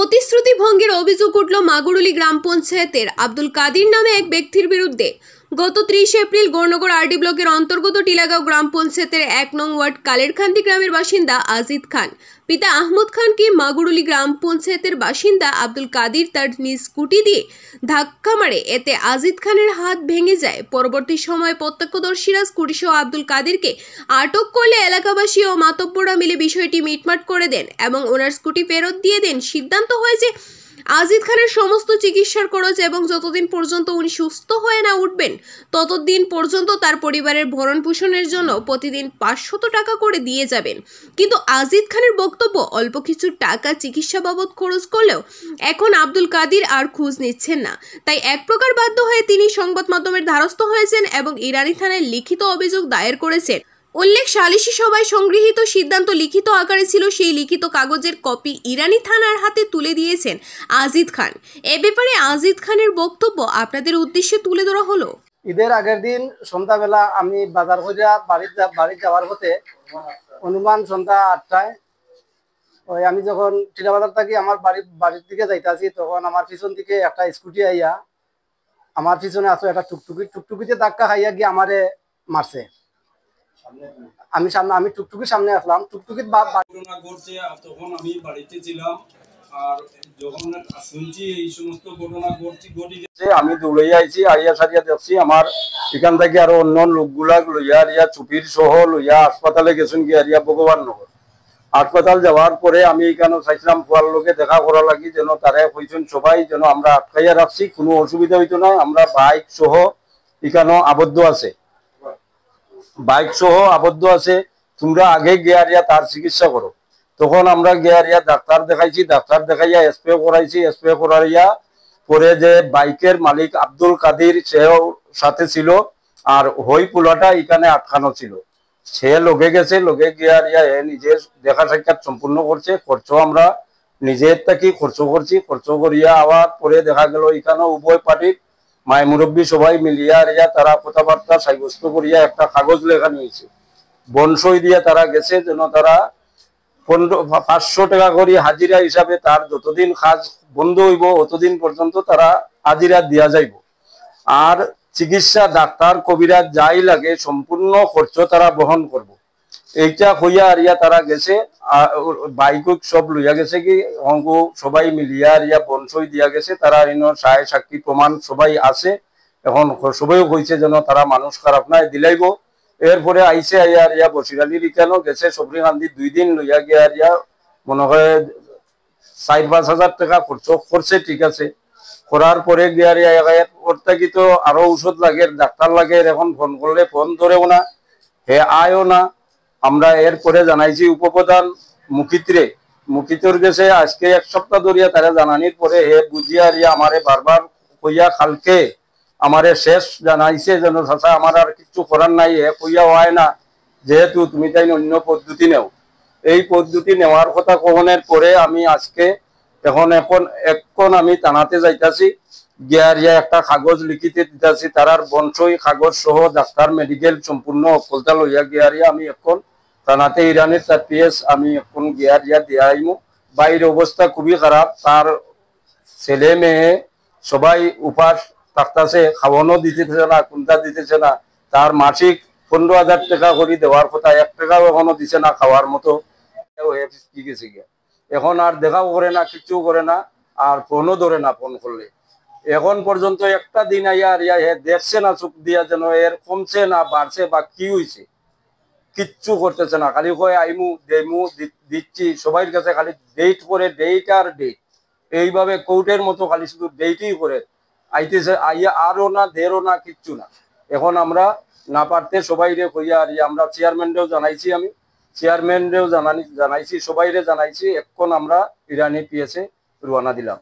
প্রতিশ্রুতি ভঙ্গের অভিযোগ উঠল মাগুরুলি গ্রাম পঞ্চায়েতের আব্দুল কাদির নামে এক ব্যক্তির বিরুদ্ধে। গত 30 এপ্রিল গৌরনগর আরডি ব্লকের অন্তর্গত টিলাগাঁও গ্রাম পঞ্চায়েতের 1 নং ওয়ার্ড কালেরখান্তি গ্রামের বাসিন্দা আজিদ খান পিতা আহমদ খানকে মাগুরুলি গ্রাম পঞ্চায়েতের বাসিন্দা আব্দুল কাদির তার নিজ স্কুটি দিয়ে ধাক্কা মারে। এতে আজিদ খানের হাত ভেঙে যায়। পরবর্তী সময়ে প্রত্যক্ষদর্শীরা স্কুটি সহ আব্দুল কাদিরকে আটক করলে এলাকাবাসী ও মাতব্বররা মিলে বিষয়টি মিটমাট করে দেন এবং ওনার স্কুটি ফেরত দিয়ে দেন। সিদ্ধান্ত হয়েছে আজিদ খানের সমস্ত চিকিৎসার খরচ এবং যতদিন পর্যন্ত উনি সুস্থ হয়ে না উঠবেন ততদিন পর্যন্ত তার পরিবারের ভরণ পোষণের জন্য প্রতিদিন 500 টাকা করে দিয়ে যাবেন। কিন্তু আজিদ খানের বক্তব্য অল্প কিছু টাকা চিকিৎসা বাবদ খরচ করলেও এখন আব্দুল কাদির আর খোঁজ নিচ্ছেন না। তাই এক প্রকার বাধ্য হয়ে তিনি সংবাদ মাধ্যমের দ্বারস্থ হয়েছেন এবং ইরানি থানায় লিখিত অভিযোগ দায়ের করেছেন। উল্লেখ, সালিশি সভায় সংগৃহীত সিদ্ধান্ত লিখিত আকারে ছিল। সেই লিখিত কাগজের কপি ইরানি থানার হাতে তুলে দিয়েছেন আজিদ খান। এ ব্যাপারে আজিদ খানের বক্তব্য আপনাদের উদ্দেশ্যে তুলে ধরা হলো। ঈদের আগের দিন সন্ধ্যাবেলা আমি বাজার করে বাড়ি যাওয়ার পথে অনুমান সন্ধ্যা 8টায় ওই আমি যখন টিলা বাজার থাকি আমার বাড়ির দিকে যাইতেছি, তখন আমার পিছন দিকে একটা স্কুটি আইয়া আমার পিছনে আসো একটা টুকটুকিতে ধাক্কা খাইয়া গিয়ে আমারে মারছে। আমি টুকটুকির সামনে আসলাম, টুকটুকির ঘটনা ঘটছে তখন আমি বাড়িতে ছিলাম। আর যখন শুনছি এই সমস্ত ঘটনা ঘটিছে আমি দৌড়ে আইছি, আইয়া সারিয়া দেখছি আমার এখান থেকে আরো অন্য লোকগুলা লইয়া চুপির সহ লইয়া হাসপাতালে গেছেন গিয়া ভগবান নগর। হাসপাতাল যাওয়ার পরে আমি এখানে চাইছিলাম ফুয়ার লোকে দেখা করা লাগি, যেন তারা কইছেন সবাই যেন আমরা আটকাইয়া রাখছি, কোনো অসুবিধা হইতো না। আমরা বাইক সহ এখানে আবদ্ধ আছে, তোমরা আগে গিয়া তার চিকিৎসা করো। তখন আমরা গিয়া ডাক্তার দেখাইছি, ডাক্তার দেখাইয়া স্প্রে করাইছি, স্প্রে করাইয়া পরে যে বাইকের মালিক আব্দুল কাদির সেও সাথে ছিল আর হই পোলাটা এখানে আটকানো ছিল, সে লগে গেছে। লগে গিয়া নিজের দেখা সাক্ষাৎ সম্পূর্ণ করছে। খরচ আমরা নিজের থেকে খরচ করছি। খরচ করিয়া আবার পরে দেখা গেল এখানে উভয় পার্টির মায় মুরব্বী সবাই মিলিয়া তারা কথাবার্তা সাব্যস্ত করিয়া একটা কাগজ লেখা নিয়েছে, বনসই দিয়ে তারা গেছে যেন তারা 500 টাকা করে হাজিরা হিসাবে তার যতদিন কাজ বন্ধ হইব অতদিন পর্যন্ত তারা হাজিরা দিয়া যাইব। আর চিকিৎসা ডাক্তার কবিরাজ যাই লাগে সম্পূর্ণ খরচ তারা বহন করব। এইটা হইয়া তারা গেছে, বাইক সব লইয়া গেছে কি অঙ্গ সবাই মিলিয়া বনসই দিয়া গেছে। তারা সায় সাক্ষী প্রমাণ সবাই আছে। এখন সবাই কইছে যেন তারা মানুষ খারাপ নাই দিলাইব। এরপরে আইসে আইয়া বসিরালির ইকানো গেছে সবরিকান্দি 2 দিন লইয়া গিয়া মনে হয় 4-5 হাজার টাকা খরচ করছে, ঠিক আছে। করার পরে গিয়া কি তো আরো ঔষধ লাগে, ডাক্তার লাগে, এখন ফোন করলে ফোন ধরেও না, হে আয়ও না। আমরা এরপরে জানাইছি উপপ্রধান মুখিতর গেছে আজকে 1 সপ্তাহ ধরিয়া তারা জানানির পরে হে বুঝিয়া আমারে বারবার কইয়া কালকে আমারে শেষ জানাইছে যেন চাচা আমার আর কিছু করার নাই। হে কইয়া হয় না, যেহেতু তুমি তাই অন্য পদ্ধতি নেও। এই পদ্ধতি নেওয়ার কথা কখনের পরে আমি আজকে এখন আমি থানাতে যাইতাছি, গিয়া একটা কাগজ লিখিতে দিতেছি, তারার বনসই কাগজ সহ ডাক্তার মেডিকেল সম্পূর্ণ অকলতা লইয়া গিয়া আমি এখন থানাতে ইরানের তার পিএস আমি এখন গিয়া দিয়া আইমু। বাইরের অবস্থা খুবই খারাপ, তার ছেলে মেয়ে সবাই উপাস থাকতেছে, খাওয়ানো দিতেছে না, কোনটা দিতেছে না। তার মাসিক 15,000 টাকা করে দেওয়ার কথা, 1 টাকাও এখনো দিছে না খাওয়ার মতো। গেছে গিয়া এখন আর দেখাও করে না, কিছু করে না, আর ফোনও ধরে না। ফোন করলে এখন পর্যন্ত একটা দিন আইয়া দেখছে না চোখ দিয়া যেন এর কমছে না বাড়ছে বা কি হয়েছে, কিচ্ছু করতেছে না। খালি কয় আইমু দেমু দিচ্ছি, সবাই কাছে খালি ডেট করে, ডেট আর ডেট, এইভাবে কোর্টের মতো খালি শুধু ডেটই করে আইতেছে। আইয়া আরও না দেরও না, কিচ্ছু না। এখন আমরা না পারতে সবাই রে কইয়া আমরা চেয়ারম্যানরেও জানাইছি, আমি চেয়ারম্যানরেও জানাইছি, সবাই রে জানাইছি। এখন আমরা ইরানি পিএসে রওনা দিলাম।